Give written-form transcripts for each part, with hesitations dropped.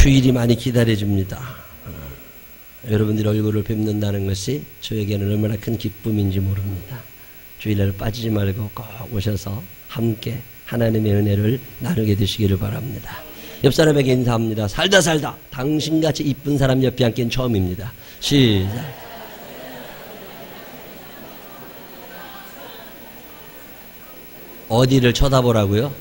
주일이 많이 기다려집니다. 여러분들의 얼굴을 뵙는다는 것이 저에게는 얼마나 큰 기쁨인지 모릅니다. 주일날 빠지지 말고 꼭 오셔서 함께 하나님의 은혜를 나누게 되시기를 바랍니다. 옆 사람에게 인사합니다. 살다 당신같이 이쁜 사람 옆에 앉기는 처음입니다. 시작. 어디를 쳐다보라고요?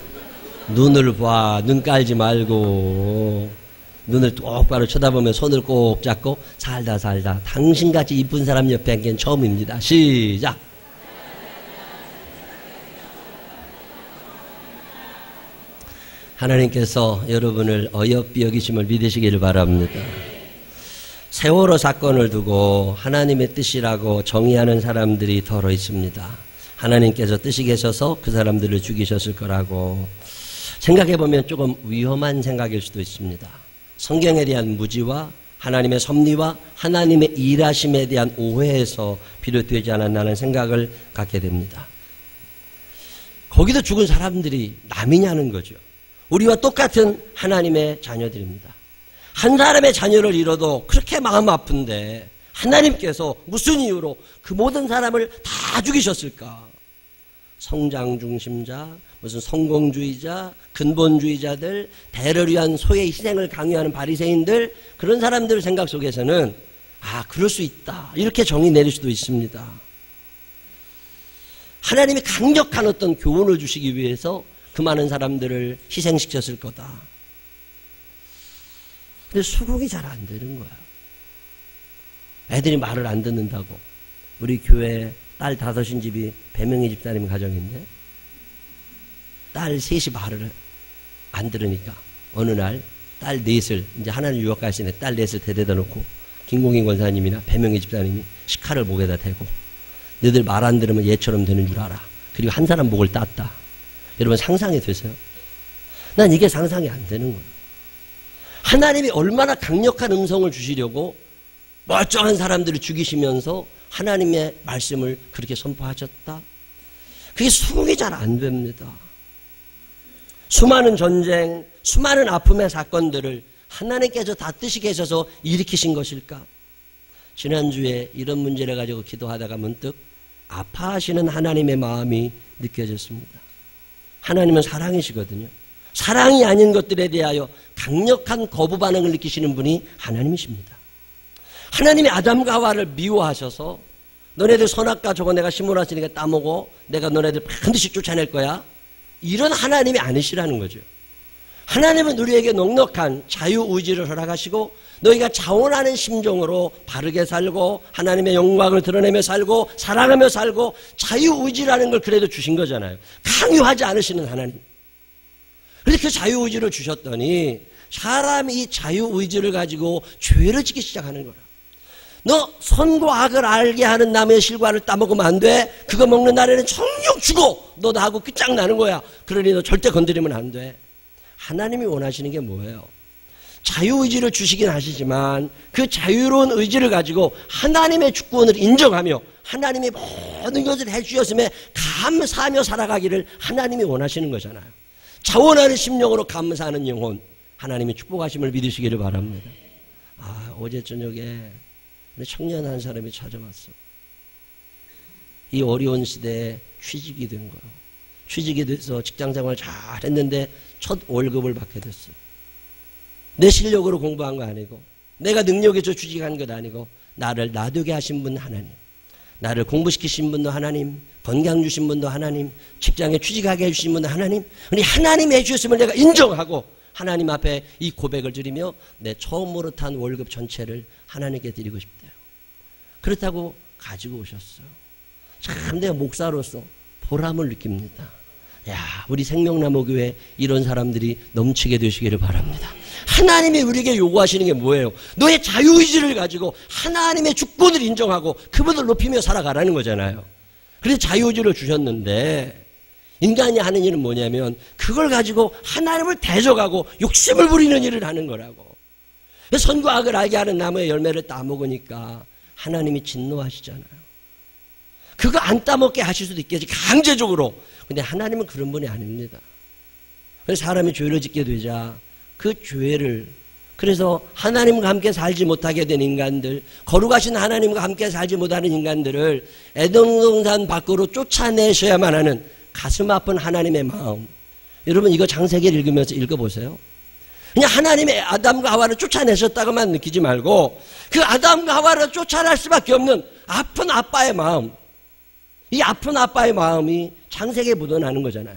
눈을 봐. 눈 깔지 말고 눈을 똑바로 쳐다보며 손을 꼭 잡고 살다 당신같이 이쁜 사람 옆에 앉기는 처음입니다. 시작. 하나님께서 여러분을 어여삐 여기심을 믿으시기를 바랍니다. 세월호 사건을 두고 하나님의 뜻이라고 정의하는 사람들이 더러 있습니다. 하나님께서 뜻이 계셔서 그 사람들을 죽이셨을 거라고 생각해보면 조금 위험한 생각일 수도 있습니다. 성경에 대한 무지와 하나님의 섭리와 하나님의 일하심에 대한 오해에서 비롯되지 않았나는 생각을 갖게 됩니다. 거기도 죽은 사람들이 남이냐는 거죠. 우리와 똑같은 하나님의 자녀들입니다. 한 사람의 자녀를 잃어도 그렇게 마음 아픈데 하나님께서 무슨 이유로 그 모든 사람을 다 죽이셨을까? 성장 중심자, 무슨 성공주의자, 근본주의자들, 대를 위한 소의 희생을 강요하는 바리새인들, 그런 사람들 생각 속에서는 그럴 수 있다 이렇게 정의 내릴 수도 있습니다. 하나님이 강력한 어떤 교훈을 주시기 위해서 그 많은 사람들을 희생시켰을 거다. 근데 수긍이 잘 안 되는 거야. 애들이 말을 안 듣는다고. 우리 교회 딸 5인 집이 배명희 집사님 가정인데 딸 3이 말을 안 들으니까 어느 날 딸 4을 이제 하나님 유학 가시네 딸 4을 데려다 놓고 김공인 권사님이나 배명희 집사님이 식칼을 목에다 대고 너희들 말 안 들으면 얘처럼 되는 줄 알아. 그리고 한 사람 목을 땄다. 여러분 상상이 되세요? 난 이게 상상이 안 되는 거예요. 하나님이 얼마나 강력한 음성을 주시려고 멀쩡한 사람들을 죽이시면서 하나님의 말씀을 그렇게 선포하셨다? 그게 수긍이 잘 안 됩니다. 수많은 전쟁, 수많은 아픔의 사건들을 하나님께서 다 뜻이 계셔서 일으키신 것일까? 지난주에 이런 문제를 가지고 기도하다가 문득 아파하시는 하나님의 마음이 느껴졌습니다. 하나님은 사랑이시거든요. 사랑이 아닌 것들에 대하여 강력한 거부 반응을 느끼시는 분이 하나님이십니다. 하나님이 아담과 하와를 미워하셔서 너네들 선악과 저거 내가 심으라으니까 따먹어 내가 너네들 반드시 쫓아낼 거야 이런 하나님이 아니시라는 거죠. 하나님은 우리에게 넉넉한 자유의지를 허락하시고 너희가 자원하는 심정으로 바르게 살고 하나님의 영광을 드러내며 살고 사랑하며 살고 자유의지라는 걸 그래도 주신 거잖아요. 강요하지 않으시는 하나님. 그런데 그 자유의지를 주셨더니 사람이 이 자유의지를 가지고 죄를 짓기 시작하는 거라. 너 선과 악을 알게 하는 나무의 실과를 따먹으면 안 돼. 그거 먹는 날에는 정녕 죽어. 너 나하고 끝장나는 거야. 그러니 너 절대 건드리면 안 돼. 하나님이 원하시는 게 뭐예요? 자유의지를 주시긴 하시지만 그 자유로운 의지를 가지고 하나님의 주권을 인정하며 하나님이 모든 것을 해주셨음에 감사하며 살아가기를 하나님이 원하시는 거잖아요. 자원하는 심령으로 감사하는 영혼, 하나님의 축복하심을 믿으시기를 바랍니다. 어제 저녁에 청년 한 사람이 찾아왔어. 이 어려운 시대에 취직이 된 거예요. 취직이 돼서 직장생활 잘 했는데 첫 월급을 받게 됐어. 내 실력으로 공부한 거 아니고 내가 능력에서 취직한 것 아니고 나를 나되게 하신 분 하나님, 나를 공부시키신 분도 하나님, 건강 주신 분도 하나님, 직장에 취직하게 해주신 분도 하나님, 하나님이 해주셨음을 내가 인정하고 하나님 앞에 이 고백을 드리며 내 처음으로 탄 월급 전체를 하나님께 드리고 싶대요. 그렇다고 가지고 오셨어요. 참 내가 목사로서 보람을 느낍니다. 우리 생명나무교회 이런 사람들이 넘치게 되시기를 바랍니다. 하나님이 우리에게 요구하시는 게 뭐예요? 너의 자유의지를 가지고 하나님의 주권을 인정하고 그분을 높이며 살아가라는 거잖아요. 그래서 자유의지를 주셨는데 인간이 하는 일은 뭐냐면 그걸 가지고 하나님을 대적하고 욕심을 부리는 일을 하는 거라고. 선과 악을 알게 하는 나무의 열매를 따먹으니까 하나님이 진노하시잖아요. 그거 안 따먹게 하실 수도 있겠지, 강제적으로. 근데 하나님은 그런 분이 아닙니다. 그래서 사람이 죄를 짓게 되자 그 죄를 그래서 하나님과 함께 살지 못하게 된 인간들, 거룩하신 하나님과 함께 살지 못하는 인간들을 에덴 동산 밖으로 쫓아내셔야만 하는 가슴 아픈 하나님의 마음. 여러분 이거 창세기를 읽으면서 읽어보세요. 그냥 하나님의 아담과 하와를 쫓아내셨다고만 느끼지 말고 그 아담과 하와를 쫓아낼 수밖에 없는 아픈 아빠의 마음. 이 아픈 아빠의 마음이 창세기에 묻어나는 거잖아요.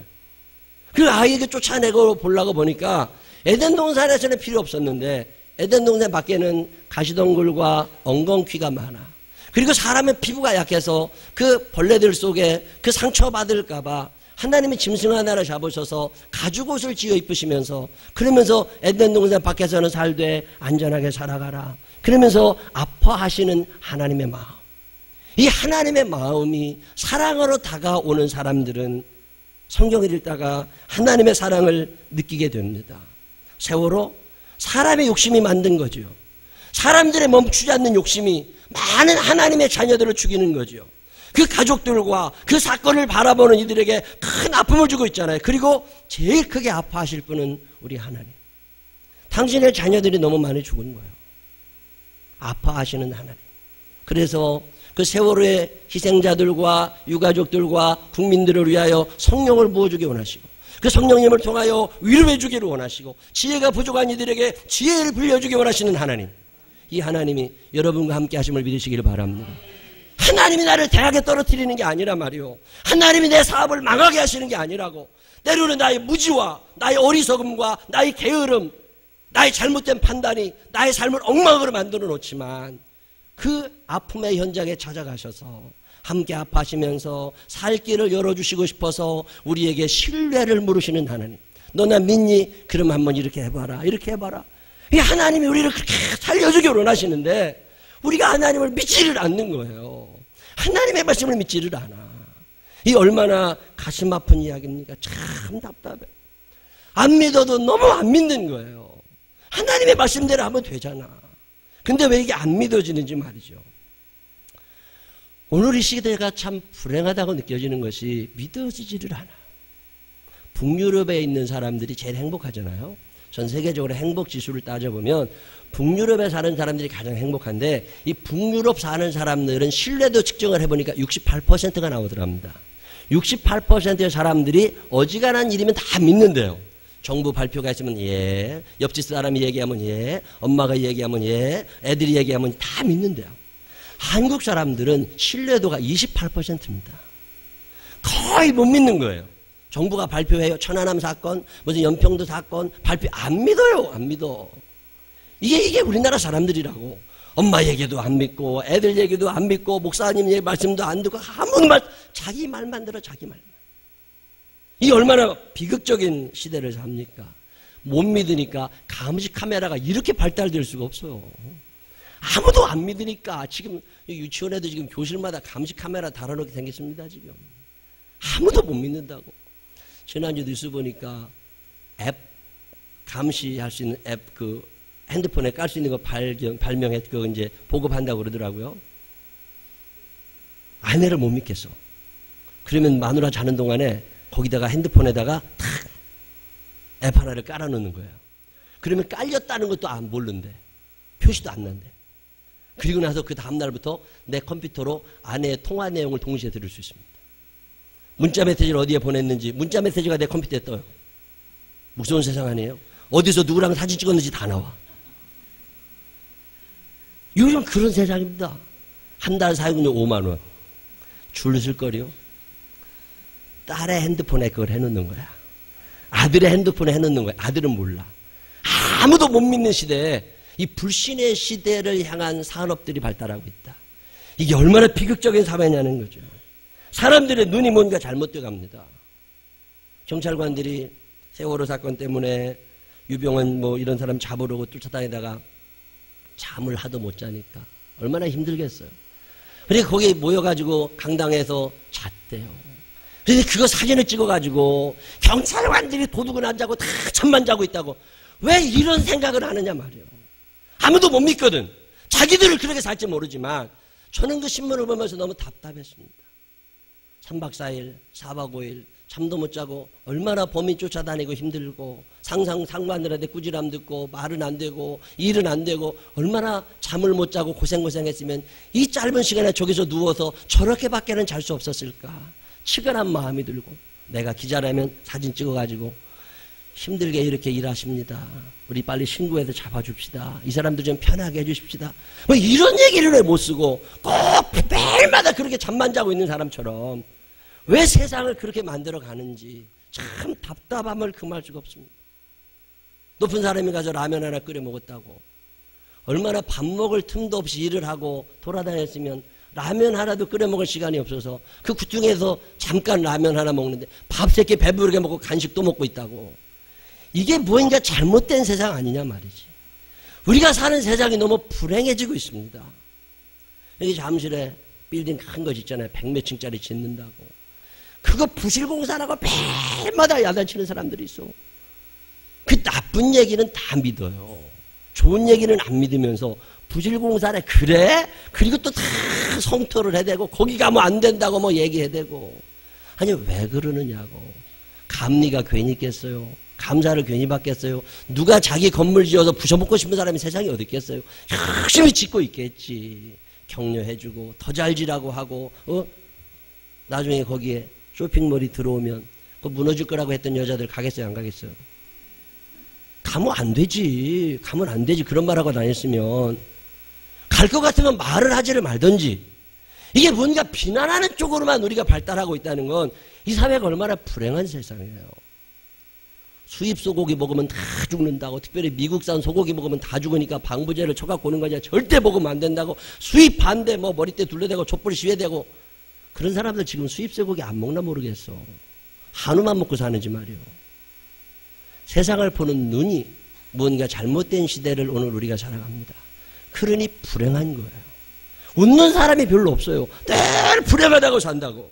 그 아이에게 쫓아내고 보려고 보니까 에덴 동산에서는 필요 없었는데 에덴 동산 밖에는 가시덩굴과 엉겅퀴가 많아. 그리고 사람의 피부가 약해서 그 벌레들 속에 그 상처받을까봐 하나님이 짐승 하나를 잡으셔서 가죽옷을 지어 입으시면서 그러면서 에덴 동산 밖에서는 살되 안전하게 살아가라. 그러면서 아파하시는 하나님의 마음. 이 하나님의 마음이 사랑으로 다가오는 사람들은 성경을 읽다가 하나님의 사랑을 느끼게 됩니다. 세월호 사람의 욕심이 만든 거죠. 사람들의 멈추지 않는 욕심이 많은 하나님의 자녀들을 죽이는 거죠. 그 가족들과 그 사건을 바라보는 이들에게 큰 아픔을 주고 있잖아요. 그리고 제일 크게 아파하실 분은 우리 하나님. 당신의 자녀들이 너무 많이 죽은 거예요. 아파하시는 하나님. 그래서 그 세월호의 희생자들과 유가족들과 국민들을 위하여 성령을 부어주기 원하시고 그 성령님을 통하여 위로해 주기를 원하시고 지혜가 부족한 이들에게 지혜를 빌려주기 원하시는 하나님. 이 하나님이 여러분과 함께 하심을 믿으시기를 바랍니다. 하나님이 나를 대학에 떨어뜨리는 게 아니라 말이요. 하나님이 내 사업을 망하게 하시는 게 아니라고. 때로는 나의 무지와 나의 어리석음과 나의 게으름, 나의 잘못된 판단이 나의 삶을 엉망으로 만들어 놓지만 그 아픔의 현장에 찾아가셔서 함께 아파하시면서 살 길을 열어주시고 싶어서 우리에게 신뢰를 물으시는 하나님. 너 나 믿니? 그럼 한번 이렇게 해봐라. 이렇게 해봐라. 이 하나님이 우리를 그렇게 살려주기 원하시는데 우리가 하나님을 믿지를 않는 거예요. 하나님의 말씀을 믿지를 않아. 이 얼마나 가슴 아픈 이야기입니까? 참 답답해. 안 믿어도 너무 안 믿는 거예요. 하나님의 말씀대로 하면 되잖아. 근데 왜 이게 안 믿어지는지 말이죠. 오늘 이 시대가 참 불행하다고 느껴지는 것이 믿어지지를 않아. 북유럽에 있는 사람들이 제일 행복하잖아요. 전 세계적으로 행복 지수를 따져보면 북유럽에 사는 사람들이 가장 행복한데 이 북유럽 사는 사람들은 신뢰도 측정을 해보니까 68%가 나오더랍니다. 68%의 사람들이 어지간한 일이면 다 믿는데요. 정부 발표가 있으면 예, 옆집 사람이 얘기하면 예, 엄마가 얘기하면 예, 애들이 얘기하면 다 믿는데요. 한국 사람들은 신뢰도가 28%입니다. 거의 못 믿는 거예요. 정부가 발표해요. 천안함 사건, 무슨 연평도 사건 발표 안 믿어요. 안 믿어. 이게 우리나라 사람들이라고. 엄마 얘기도 안 믿고 애들 얘기도 안 믿고 목사님 얘기 말씀도 안 듣고 아무 말 자기 말만 들어 자기 말만. 이 얼마나 비극적인 시대를 삽니까? 못 믿으니까 감시 카메라가 이렇게 발달될 수가 없어요. 아무도 안 믿으니까 지금 유치원에도 지금 교실마다 감시 카메라 달아놓게 생겼습니다. 지금 아무도 못 믿는다고. 지난주 뉴스 보니까 앱 감시할 수 있는 앱 그 핸드폰에 깔 수 있는 거 발명해 그거 이제 보급한다고 그러더라고요. 아내를 못 믿겠어. 그러면 마누라 자는 동안에 거기다가 핸드폰에다가 탁 앱 하나를 깔아놓는 거예요. 그러면 깔렸다는 것도 안 모른대. 표시도 안 난대. 그리고 나서 그 다음날부터 내 컴퓨터로 아내의 통화 내용을 동시에 들을 수 있습니다. 문자 메시지를 어디에 보냈는지 문자 메시지가 내 컴퓨터에 떠요. 무서운 세상 아니에요? 어디서 누구랑 사진 찍었는지 다 나와. 요즘 그런 세상입니다. 한 달 사용료 5만 원. 줄 쓸 거리요. 딸의 핸드폰에 그걸 해놓는 거야. 아들의 핸드폰에 해놓는 거야. 아들은 몰라. 아무도 못 믿는 시대에 이 불신의 시대를 향한 산업들이 발달하고 있다. 이게 얼마나 비극적인 사회냐는 거죠. 사람들의 눈이 뭔가 잘못되어 갑니다. 경찰관들이 세월호 사건 때문에 유병헌 뭐 이런 사람 잡으려고 쫓아다니다가 잠을 하도 못 자니까 얼마나 힘들겠어요. 그러니까 거기 모여가지고 강당에서 잤대요. 그래서 그거 사진을 찍어가지고 경찰관들이 도둑은 안 자고 다 잠만 자고 있다고. 왜 이런 생각을 하느냐 말이에요. 아무도 못 믿거든. 자기들을 그렇게 살지 모르지만 저는 그 신문을 보면서 너무 답답했습니다. 3박 4일, 4박 5일 잠도 못 자고 얼마나 범인 쫓아다니고 힘들고 상관들한테 꾸지람 듣고 말은 안 되고 일은 안 되고 얼마나 잠을 못 자고 고생했으면 이 짧은 시간에 저기서 누워서 저렇게밖에는 잘 수 없었을까. 치근한 마음이 들고 내가 기자라면 사진 찍어가지고 힘들게 이렇게 일하십니다. 우리 빨리 신고해서 잡아줍시다. 이 사람들 좀 편하게 해주십시다. 뭐 이런 얘기를 왜 못 쓰고 꼭 매일마다 그렇게 잠만 자고 있는 사람처럼 왜 세상을 그렇게 만들어 가는지 참 답답함을 금할 수가 없습니다. 높은 사람이 가서 라면 하나 끓여 먹었다고 얼마나 밥 먹을 틈도 없이 일을 하고 돌아다녔으면 라면 하나도 끓여 먹을 시간이 없어서 그 중에서 잠깐 라면 하나 먹는데 밥 3끼 배부르게 먹고 간식도 먹고 있다고. 이게 뭔가 잘못된 세상 아니냐 말이지. 우리가 사는 세상이 너무 불행해지고 있습니다. 여기 잠실에 빌딩 큰 거 있잖아요. 100몇 층짜리 짓는다고. 그거 부실공사라고 매일마다 야단치는 사람들이 있어. 그 나쁜 얘기는 다 믿어요. 좋은 얘기는 안 믿으면서 부실공사래 그래? 그리고 또 다 성토를 해대고 거기 가면 안 된다고 뭐 얘기해대고. 아니 왜 그러느냐고. 감리가 괜히 있겠어요. 감사를 괜히 받겠어요. 누가 자기 건물 지어서 부셔먹고 싶은 사람이 세상에 어디 있겠어요. 열심히 짓고 있겠지. 격려해주고 더 잘 지라고 하고 나중에 거기에 쇼핑몰이 들어오면 그 무너질 거라고 했던 여자들 가겠어요 안 가겠어요? 가면 안 되지. 가면 안 되지. 그런 말하고 다녔으면. 갈 것 같으면 말을 하지를 말든지. 이게 뭔가 비난하는 쪽으로만 우리가 발달하고 있다는 건 이 사회가 얼마나 불행한 세상이에요. 수입 소고기 먹으면 다 죽는다고. 특별히 미국산 소고기 먹으면 다 죽으니까 방부제를 쳐갖고 오는 거냐. 절대 먹으면 안 된다고. 수입 반대 뭐 머리띠 둘러대고 촛불 시위대고. 그런 사람들 지금 수입 소고기 안 먹나 모르겠어. 한우만 먹고 사는지 말이요. 세상을 보는 눈이 뭔가 잘못된 시대를 오늘 우리가 살아갑니다. 그러니 불행한 거예요. 웃는 사람이 별로 없어요. 늘 불행하다고 산다고.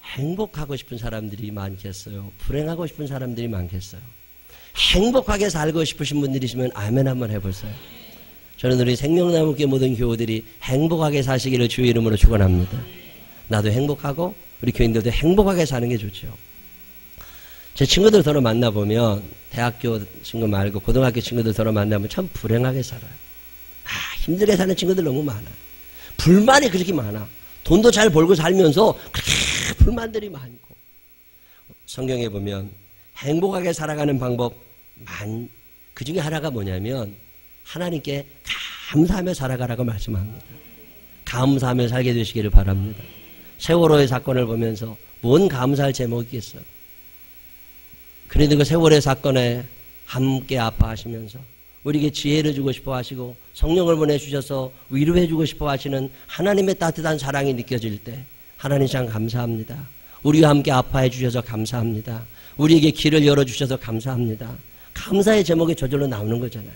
행복하고 싶은 사람들이 많겠어요? 불행하고 싶은 사람들이 많겠어요? 행복하게 살고 싶으신 분들이시면 아멘 한번 해보세요. 저는 우리 생명나무교회 모든 교우들이 행복하게 사시기를 주의 이름으로 축원합니다. 나도 행복하고 우리 교인들도 행복하게 사는 게 좋죠. 제 친구들 서로 만나보면 대학교 친구 말고 고등학교 친구들 서로 만나면 참 불행하게 살아요. 힘들게 사는 친구들 너무 많아요. 불만이 그렇게 많아. 돈도 잘 벌고 살면서 그렇게 불만들이 많고. 성경에 보면 행복하게 살아가는 방법 그 중에 하나가 뭐냐면 하나님께 감사하며 살아가라고 말씀합니다. 감사하며 살게 되시기를 바랍니다. 세월호의 사건을 보면서 뭔 감사할 제목이 있겠어요. 그런데 그 세월의 사건에 함께 아파하시면서 우리에게 지혜를 주고 싶어 하시고 성령을 보내주셔서 위로해 주고 싶어 하시는 하나님의 따뜻한 사랑이 느껴질 때 하나님 참 감사합니다. 우리와 함께 아파해 주셔서 감사합니다. 우리에게 길을 열어주셔서 감사합니다. 감사의 제목이 저절로 나오는 거잖아요.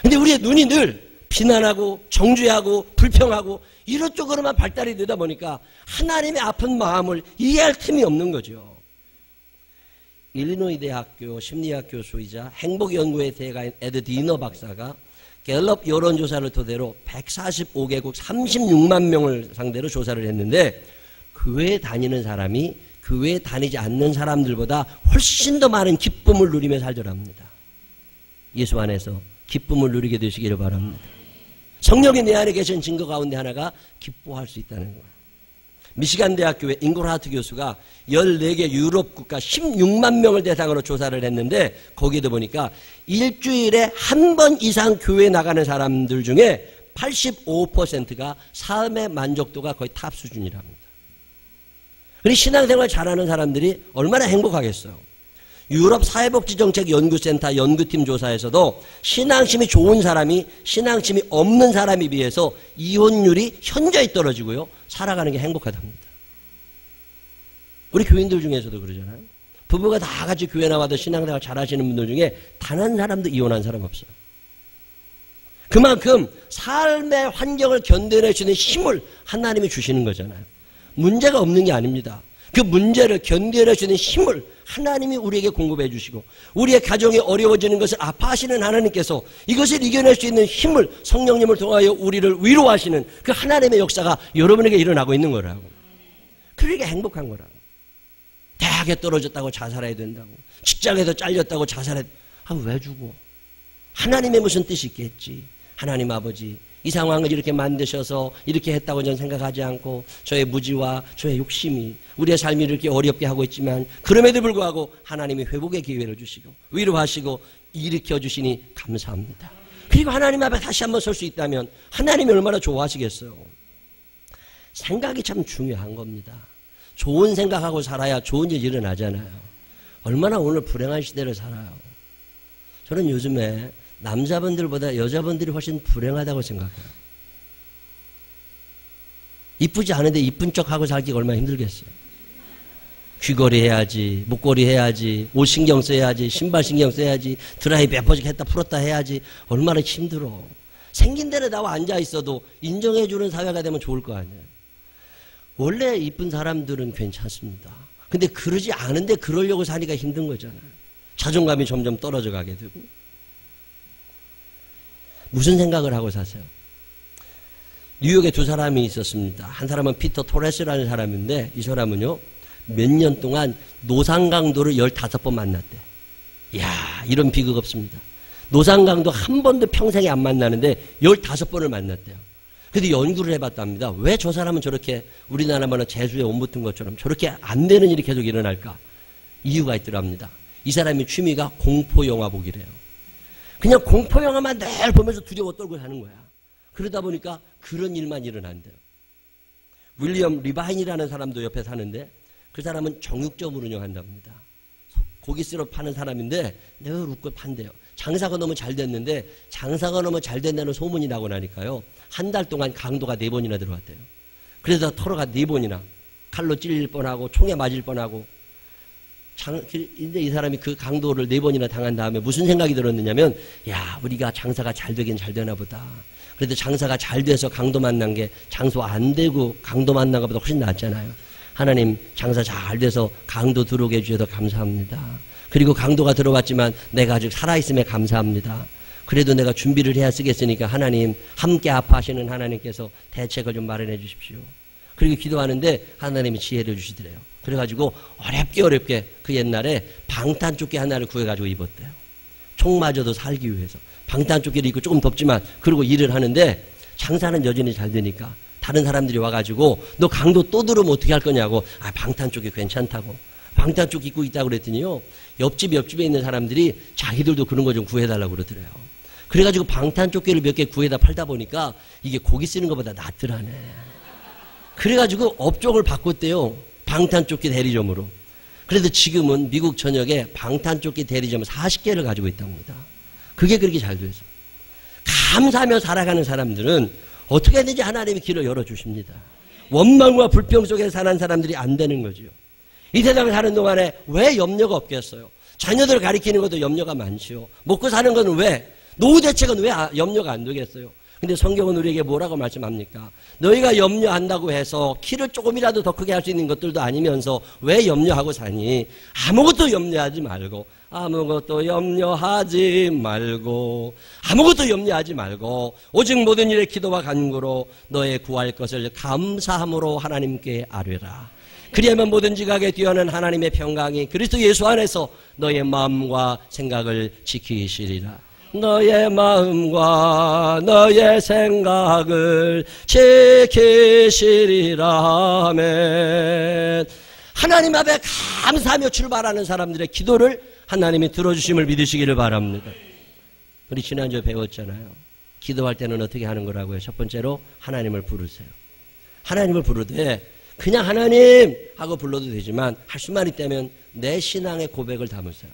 근데 우리의 눈이 늘 비난하고 정죄하고 불평하고 이런 쪽으로만 발달이 되다 보니까 하나님의 아픈 마음을 이해할 틈이 없는 거죠. 일리노이 대학교 심리학 교수이자 행복연구의 대가인 에드 디너 박사가 갤럽 여론조사를 토대로 145개국 36만 명을 상대로 조사를 했는데 교회에 다니는 사람이 교회에 다니지 않는 사람들보다 훨씬 더 많은 기쁨을 누리며 살더랍니다. 예수 안에서 기쁨을 누리게 되시기를 바랍니다. 성령이 내 안에 계신 증거 가운데 하나가 기뻐할 수 있다는 거예요. 미시간 대학교의 잉골하트 교수가 14개 유럽 국가 16만 명을 대상으로 조사를 했는데 거기에도 보니까 일주일에 한 번 이상 교회에 나가는 사람들 중에 85%가 삶의 만족도가 거의 탑 수준이랍니다. 그리고 신앙생활 잘하는 사람들이 얼마나 행복하겠어요. 유럽 사회복지정책 연구센터 연구팀 조사에서도 신앙심이 좋은 사람이 신앙심이 없는 사람에 비해서 이혼율이 현저히 떨어지고요. 살아가는 게 행복하답니다. 우리 교인들 중에서도 그러잖아요. 부부가 다 같이 교회 나와도 신앙생활 잘하시는 분들 중에 단 한 사람도 이혼한 사람 없어요. 그만큼 삶의 환경을 견뎌낼 수 있는 힘을 하나님이 주시는 거잖아요. 문제가 없는 게 아닙니다. 그 문제를 견뎌낼 수 있는 힘을 하나님이 우리에게 공급해 주시고, 우리의 가정이 어려워지는 것을 아파하시는 하나님께서 이것을 이겨낼 수 있는 힘을 성령님을 통하여 우리를 위로하시는 그 하나님의 역사가 여러분에게 일어나고 있는 거라고. 그러니까 행복한 거라고. 대학에 떨어졌다고 자살해야 된다고, 직장에서 잘렸다고 자살해. 왜 주고? 하나님의 무슨 뜻이 있겠지. 하나님 아버지, 이 상황을 이렇게 만드셔서 이렇게 했다고 저는 생각하지 않고, 저의 무지와 저의 욕심이 우리의 삶을 이렇게 어렵게 하고 있지만, 그럼에도 불구하고 하나님이 회복의 기회를 주시고 위로하시고 일으켜주시니 감사합니다. 그리고 하나님 앞에 다시 한번 설 수 있다면 하나님이 얼마나 좋아하시겠어요. 생각이 참 중요한 겁니다. 좋은 생각하고 살아야 좋은 일 일어나잖아요. 얼마나 오늘 불행한 시대를 살아요. 저는 요즘에 남자분들보다 여자분들이 훨씬 불행하다고 생각해요. 이쁘지 않은데 이쁜 척하고 살기가 얼마나 힘들겠어요. 귀걸이 해야지, 목걸이 해야지, 옷 신경 써야지, 신발 신경 써야지, 드라이 몇 번씩 했다 풀었다 해야지. 얼마나 힘들어. 생긴 대로 나와 앉아있어도 인정해주는 사회가 되면 좋을 거 아니에요. 원래 이쁜 사람들은 괜찮습니다. 근데 그러지 않은데 그러려고 사니까 힘든 거잖아요. 자존감이 점점 떨어져 가게 되고. 무슨 생각을 하고 사세요? 뉴욕에 두 사람이 있었습니다. 한 사람은 피터 토레스라는 사람인데, 이 사람은요 몇 년 동안 노상강도를 15번 만났대. 이야, 이런 비극 없습니다. 노상강도 한 번도 평생에 안 만나는데 15번을 만났대요. 근데 연구를 해봤답니다. 왜 저 사람은 저렇게 우리나라만은 재수에 온 붙은 것처럼 저렇게 안 되는 일이 계속 일어날까? 이유가 있더랍니다. 이 사람의 취미가 공포영화 보기래요. 그냥 공포영화만 늘 보면서 두려워 떨고 사는 거야. 그러다 보니까 그런 일만 일어난대요. 윌리엄 리바인이라는 사람도 옆에 사는데, 그 사람은 정육점을 운영한답니다. 고기 쓸어 파는 사람인데 늘 웃고 판대요. 장사가 너무 잘 됐는데, 장사가 너무 잘 된다는 소문이 나고 나니까요, 한 달 동안 강도가 4번이나 들어왔대요. 그래서 털어가 4번이나 칼로 찔릴 뻔하고 총에 맞을 뻔하고. 근데 이 사람이 그 강도를 4번이나 당한 다음에 무슨 생각이 들었느냐면, 야, 우리가 장사가 잘 되긴 잘 되나 보다. 그래도 장사가 잘 돼서 강도 만난 게 장소 안 되고 강도 만난 것보다 훨씬 낫잖아요. 하나님, 장사 잘 돼서 강도 들어오게 해주셔서 감사합니다. 그리고 강도가 들어왔지만 내가 아직 살아있음에 감사합니다. 그래도 내가 준비를 해야 쓰겠으니까 하나님, 함께 아파하시는 하나님께서 대책을 좀 마련해 주십시오. 그리고 기도하는데 하나님이 지혜를 주시더래요. 그래가지고 어렵게 그 옛날에 방탄조끼 하나를 구해가지고 입었대요. 총 맞아도 살기 위해서. 방탄조끼를 입고 조금 덥지만 그러고 일을 하는데, 장사는 여전히 잘 되니까 다른 사람들이 와가지고 너 강도 또 들어오면 어떻게 할 거냐고. 방탄조끼 괜찮다고. 방탄조끼 입고 있다고 그랬더니요, 옆집에 있는 사람들이 자기들도 그런 거 좀 구해달라고 그러더래요. 그래가지고 방탄조끼를 몇 개 구해다 팔다 보니까 이게 고기 쓰는 것보다 낫더라네. 그래가지고 업종을 바꿨대요. 방탄조끼 대리점으로. 그래서 지금은 미국 전역에 방탄조끼 대리점 40개를 가지고 있답니다. 그게 그렇게 잘 돼서. 감사하며 살아가는 사람들은 어떻게든지 하나님이 길을 열어주십니다. 원망과 불평 속에 사는 사람들이 안 되는 거죠. 이 세상을 사는 동안에 왜 염려가 없겠어요? 자녀들을 가리키는 것도 염려가 많지요. 먹고 사는 건 왜? 노후 대책은 왜 염려가 안 되겠어요? 근데 성경은 우리에게 뭐라고 말씀합니까? 너희가 염려한다고 해서 키를 조금이라도 더 크게 할 수 있는 것들도 아니면서 왜 염려하고 사니? 아무것도 염려하지 말고, 아무것도 염려하지 말고 오직 모든 일에 기도와 간구로 너의 구할 것을 감사함으로 하나님께 아뢰라. 그리하면 모든 지각에 뛰어난 하나님의 평강이 그리스도 예수 안에서 너의 마음과 생각을 지키시리라. 너의 마음과 너의 생각을 지키시리라. 아멘. 하나님 앞에 감사하며 출발하는 사람들의 기도를 하나님이 들어주심을 믿으시기를 바랍니다. 우리 지난주에 배웠잖아요. 기도할 때는 어떻게 하는 거라고요? 첫 번째로 하나님을 부르세요. 하나님을 부르되 그냥 하나님 하고 불러도 되지만 할 수만 있다면 내 신앙의 고백을 담으세요.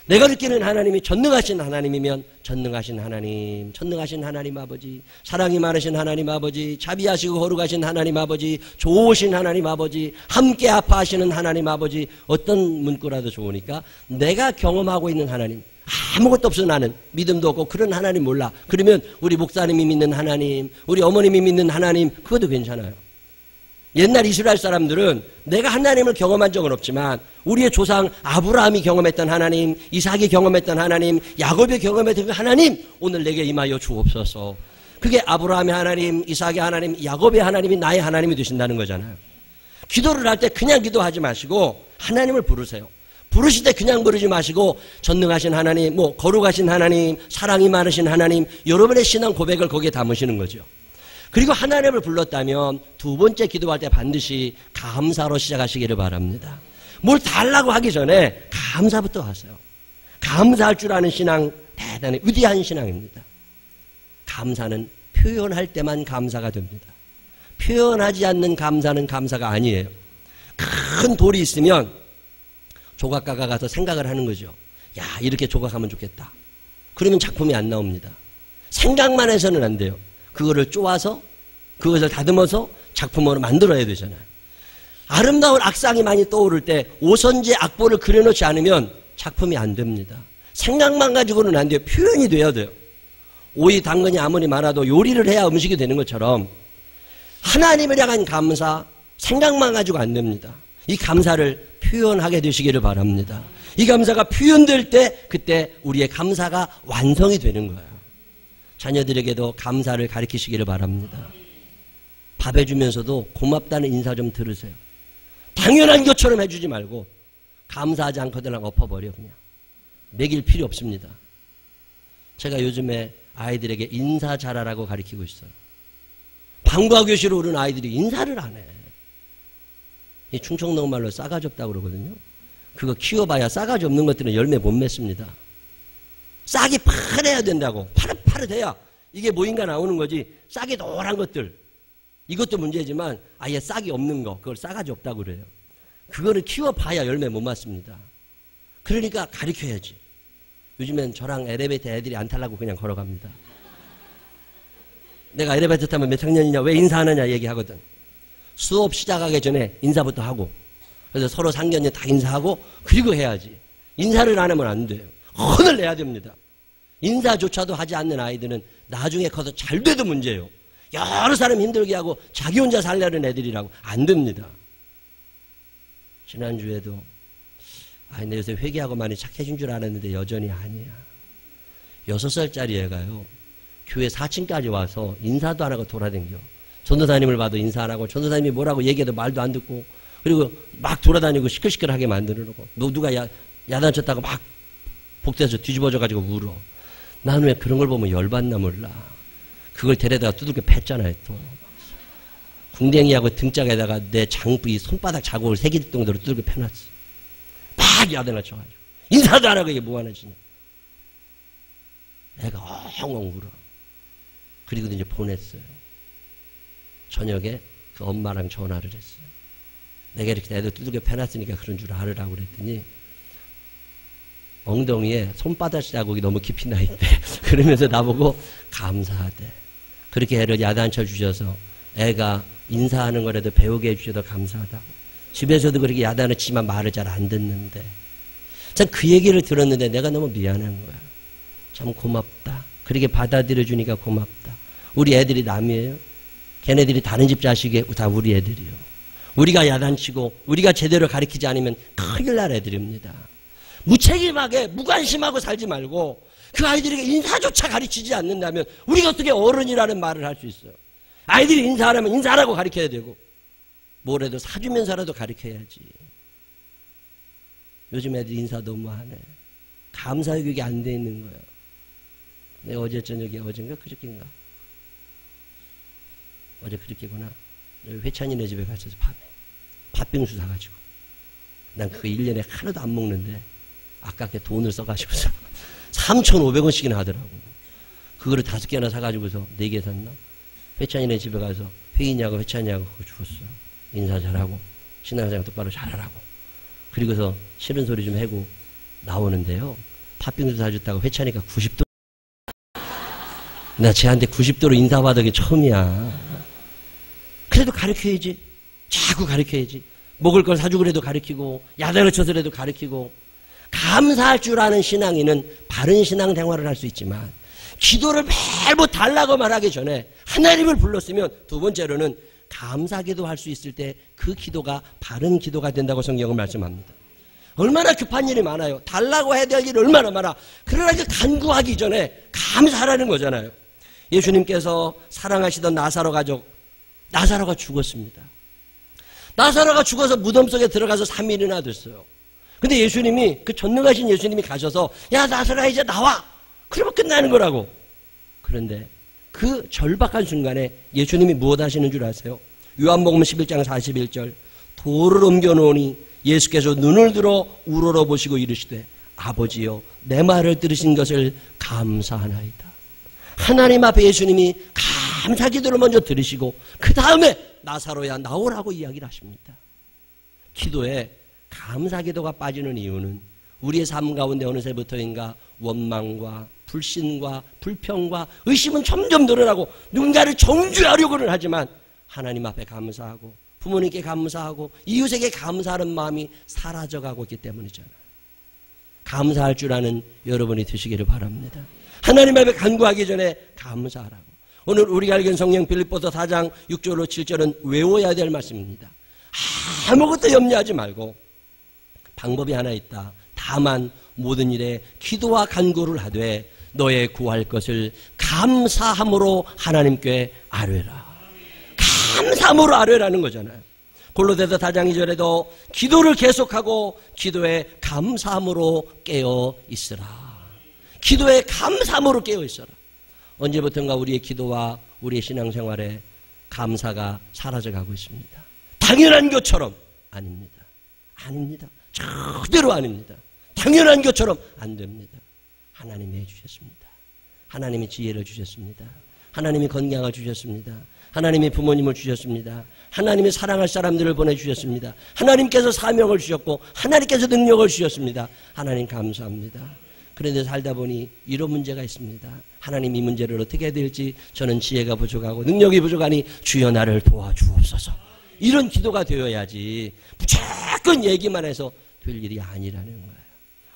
내가 느끼는 하나님이 전능하신 하나님이면 전능하신 하나님 아버지, 사랑이 많으신 하나님 아버지, 자비하시고 거룩하신 하나님 아버지, 좋으신 하나님 아버지, 함께 아파하시는 하나님 아버지, 어떤 문구라도 좋으니까 내가 경험하고 있는 하나님, 아무것도 없어 나는 믿음도 없고 그런 하나님 몰라. 그러면 우리 목사님이 믿는 하나님, 우리 어머님이 믿는 하나님, 그것도 괜찮아요. 옛날 이스라엘 사람들은 내가 하나님을 경험한 적은 없지만 우리의 조상 아브라함이 경험했던 하나님, 이삭이 경험했던 하나님, 야곱이 경험했던 그 하나님, 오늘 내게 임하여 주옵소서. 그게 아브라함의 하나님, 이삭의 하나님, 야곱의 하나님이 나의 하나님이 되신다는 거잖아요. 기도를 할 때 그냥 기도하지 마시고 하나님을 부르세요. 부르실 때 그냥 부르지 마시고 전능하신 하나님, 거룩하신 하나님, 사랑이 많으신 하나님, 여러분의 신앙 고백을 거기에 담으시는 거죠. 그리고 하나님을 불렀다면 두 번째 기도할 때 반드시 감사로 시작하시기를 바랍니다. 뭘 달라고 하기 전에 감사부터 하세요. 감사할 줄 아는 신앙, 대단히 위대한 신앙입니다. 감사는 표현할 때만 감사가 됩니다. 표현하지 않는 감사는 감사가 아니에요. 큰 돌이 있으면 조각가가 가서 생각을 하는 거죠. 야, 이렇게 조각하면 좋겠다. 그러면 작품이 안 나옵니다. 생각만 해서는 안 돼요. 그거를 쪼아서 그것을 다듬어서 작품으로 만들어야 되잖아요. 아름다운 악상이 많이 떠오를 때 오선지 악보를 그려놓지 않으면 작품이 안 됩니다. 생각만 가지고는 안 돼요. 표현이 돼야 돼요. 오이, 당근이 아무리 많아도 요리를 해야 음식이 되는 것처럼 하나님을 향한 감사, 생각만 가지고 안 됩니다. 이 감사를 표현하게 되시기를 바랍니다. 이 감사가 표현될 때 그때 우리의 감사가 완성이 되는 거예요. 자녀들에게도 감사를 가르치시기를 바랍니다. 밥 해주면서도 고맙다는 인사 좀 들으세요. 당연한 것처럼 해주지 말고 감사하지 않거든 엎어버려. 그냥 먹일 필요 없습니다. 제가 요즘에 아이들에게 인사 잘하라고 가르치고 있어요. 방과 교실에 오는 아이들이 인사를 안 해. 이 충청도 말로 싸가지 없다고 그러거든요. 그거 키워봐야 싸가지 없는 것들은 열매 못 맺습니다. 싹이 파래야 된다고. 파릇파릇해야 이게 뭐인가 나오는 거지. 싹이 노란 것들, 이것도 문제지만 아예 싹이 없는 거, 그걸 싸가지 없다고 그래요. 그거를 키워봐야 열매 못 맞습니다. 그러니까 가르쳐야지. 요즘엔 저랑 엘리베이터 애들이 안 타려고 그냥 걸어갑니다. 내가 엘리베이터 타면 몇 학년이냐, 왜 인사하느냐 얘기하거든. 수업 시작하기 전에 인사부터 하고, 그래서 서로 상견례 다 인사하고 그리고 해야지. 인사를 안 하면 안 돼요. 혼을 내야 됩니다. 인사조차도 하지 않는 아이들은 나중에 커서 잘 돼도 문제예요. 여러 사람 힘들게 하고 자기 혼자 살려는 애들이라고 안 됩니다. 지난주에도 내 요새 회개하고 많이 착해진 줄 알았는데 여전히 아니야. 6살짜리 애가요, 교회 4층까지 와서 인사도 안 하고 돌아다녀. 전도사님을 봐도 인사 안 하고, 전도사님이 뭐라고 얘기해도 말도 안 듣고, 그리고 막 돌아다니고 시끌시끌하게 만들어놓고, 너 누가 야단쳤다고 막 복도에서 뒤집어져가지고 울어. 나는 왜 그런 걸 보면 열받나 몰라. 그걸 데려다가 두들겨 팼잖아요. 또 궁뎅이하고 등짝에다가 내 장부 손바닥 자국을 새길 정도로 두들겨 펴놨어. 막 야단을 쳐가지고 인사도 안 하고 이게 뭐하는 짓이냐. 애가 엉엉 울어. 그리고 이제 보냈어요. 저녁에 그 엄마랑 전화를 했어요. 내가 이렇게 애들 두들겨 펴놨으니까 그런 줄 알으라고 그랬더니 엉덩이에 손바닥 자국이 너무 깊이 나 있대. 그러면서 나보고 감사하대. 그렇게 애를 야단쳐 주셔서 애가 인사하는 거라도 배우게 해주셔서 감사하다고. 집에서도 그렇게 야단을 치지만 말을 잘 안 듣는데, 참 그 얘기를 들었는데 내가 너무 미안한 거야. 참 고맙다. 그렇게 받아들여 주니까 고맙다. 우리 애들이 남이에요. 걔네들이 다른 집 자식이 다 우리 애들이요. 우리가 야단치고 우리가 제대로 가르치지 않으면 큰일 날 애들입니다. 무책임하게 무관심하고 살지 말고 그 아이들에게 인사조차 가르치지 않는다면 우리가 어떻게 어른이라는 말을 할 수 있어요. 아이들이 인사하려면 인사하라고 가르쳐야 되고, 뭐라도 사주면서라도 가르쳐야지. 요즘 애들 인사 너무 하네. 감사교육이 안 돼 있는 거예요. 내가 어제 저녁에, 어젠가 그저께인가, 어제 그저께구나, 회찬이네 집에 가서 밤에 팥빙수 사가지고, 난 그거 1년에 하나도 안 먹는데 아깝게 돈을 써가지고서 3,500원씩이나 하더라고. 그거를 5개나 사가지고서 4개 샀나? 회찬이네 집에 가서 회의냐고 회찬이냐고 그거 주었어. 인사 잘하고 신앙생활 똑바로 잘하라고. 그리고서 싫은 소리 좀 하고 나오는데요, 팥빙수 사줬다고 회찬이가 90도, 나 쟤한테 90도로 인사받은 게 처음이야. 그래도 가르쳐야지. 자꾸 가르쳐야지. 먹을 걸 사주고 그래도 가르치고, 야단을 쳐서라도 가르치고. 감사할 줄 아는 신앙인은 바른 신앙 생활을 할 수 있지만, 기도를 매일 뭐 달라고 말하기 전에 하나님을 불렀으면 두 번째로는 감사기도 할 수 있을 때 그 기도가 바른 기도가 된다고 성경은 말씀합니다. 얼마나 급한 일이 많아요. 달라고 해야 될 일이 얼마나 많아. 그러나 그 간구하기 전에 감사하라는 거잖아요. 예수님께서 사랑하시던 나사로 가족, 나사로가 죽었습니다. 나사로가 죽어서 무덤 속에 들어가서 3일이나 됐어요. 근데 예수님이, 그 전능하신 예수님이 가셔서 야 나사로야 이제 나와! 그러면 끝나는 거라고. 그런데 그 절박한 순간에 예수님이 무엇 하시는 줄 아세요? 요한복음 11장 41절 돌을 옮겨놓으니 예수께서 눈을 들어 우러러 보시고 이르시되 아버지여 내 말을 들으신 것을 감사하나이다. 하나님 앞에 예수님이 감사 기도를 먼저 들으시고 그 다음에 나사로야 나오라고 이야기를 하십니다. 기도에 감사 기도가 빠지는 이유는 우리의 삶 가운데 어느새부터인가 원망과 불신과 불평과 의심은 점점 늘어나고 누군가를 정죄하려고는 하지만 하나님 앞에 감사하고 부모님께 감사하고 이웃에게 감사하는 마음이 사라져가고 있기 때문이잖아요. 감사할 줄 아는 여러분이 되시기를 바랍니다. 하나님 앞에 간구하기 전에 감사하라고. 오늘 우리가 읽은 성경 빌립보서 4장 6절로 7절은 외워야 될 말씀입니다. 아무것도 염려하지 말고 방법이 하나 있다. 다만 모든 일에 기도와 간구를 하되 너의 구할 것을 감사함으로 하나님께 아뢰라. 감사함으로 아뢰라는 거잖아요. 골로새서 4장 2절에도 기도를 계속하고 기도에 감사함으로 깨어 있으라. 기도에 감사함으로 깨어 있어라. 언제부턴가 우리의 기도와 우리의 신앙생활에 감사가 사라져가고 있습니다. 당연한 것처럼 아닙니다. 아닙니다. 절대로 아닙니다. 당연한 것처럼 안 됩니다. 하나님이 해주셨습니다. 하나님이 지혜를 주셨습니다. 하나님이 건강을 주셨습니다. 하나님이 부모님을 주셨습니다. 하나님이 사랑할 사람들을 보내주셨습니다. 하나님께서 사명을 주셨고 하나님께서 능력을 주셨습니다. 하나님 감사합니다. 그런데 살다 보니 이런 문제가 있습니다. 하나님 이 문제를 어떻게 해야 될지 저는 지혜가 부족하고 능력이 부족하니 주여 나를 도와주옵소서. 이런 기도가 되어야지 무조건 얘기만 해서 될 일이 아니라는 거예요.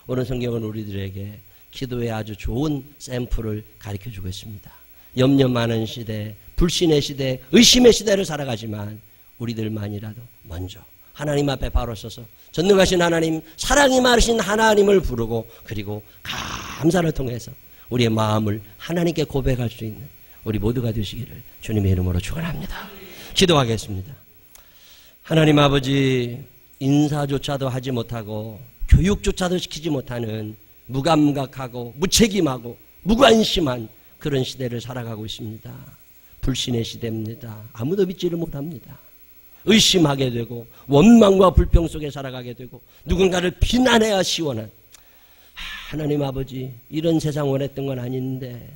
오늘 성경은 우리들에게 기도의 아주 좋은 샘플을 가르쳐주고 있습니다. 염려 많은 시대, 불신의 시대, 의심의 시대를 살아가지만 우리들만이라도 먼저 하나님 앞에 바로 서서 전능하신 하나님, 사랑이 많으신 하나님을 부르고 그리고 감사를 통해서 우리의 마음을 하나님께 고백할 수 있는 우리 모두가 되시기를 주님의 이름으로 축원합니다. 기도하겠습니다. 하나님 아버지, 인사조차도 하지 못하고 교육조차도 시키지 못하는 무감각하고 무책임하고 무관심한 그런 시대를 살아가고 있습니다. 불신의 시대입니다. 아무도 믿지를 못합니다. 의심하게 되고 원망과 불평 속에 살아가게 되고 누군가를 비난해야 시원한 하나님 아버지, 이런 세상 원했던 건 아닌데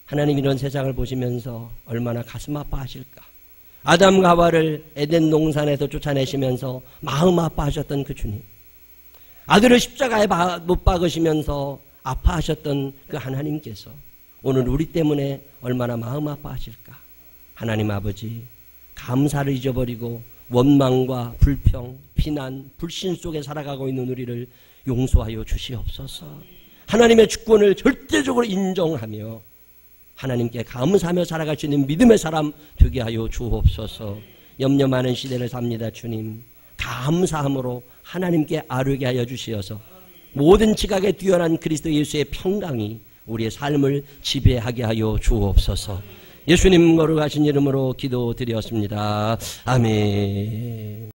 하나님 이런 세상을 보시면서 얼마나 가슴 아파하실까. 아담과 하와를 에덴 동산에서 쫓아내시면서 마음 아파하셨던 그 주님, 아들을 십자가에 못 박으시면서 아파하셨던 그 하나님께서 오늘 우리 때문에 얼마나 마음 아파하실까. 하나님 아버지, 감사를 잊어버리고 원망과 불평, 비난, 불신 속에 살아가고 있는 우리를 용서하여 주시옵소서. 하나님의 주권을 절대적으로 인정하며 하나님께 감사하며 살아갈 수 있는 믿음의 사람 되게 하여 주옵소서. 염려 많은 시대를 삽니다. 주님, 감사함으로 하나님께 아뢰게 하여 주시어서 모든 지각에 뛰어난 그리스도 예수의 평강이 우리의 삶을 지배하게 하여 주옵소서. 예수님 거룩하신 이름으로 기도드렸습니다. 아멘.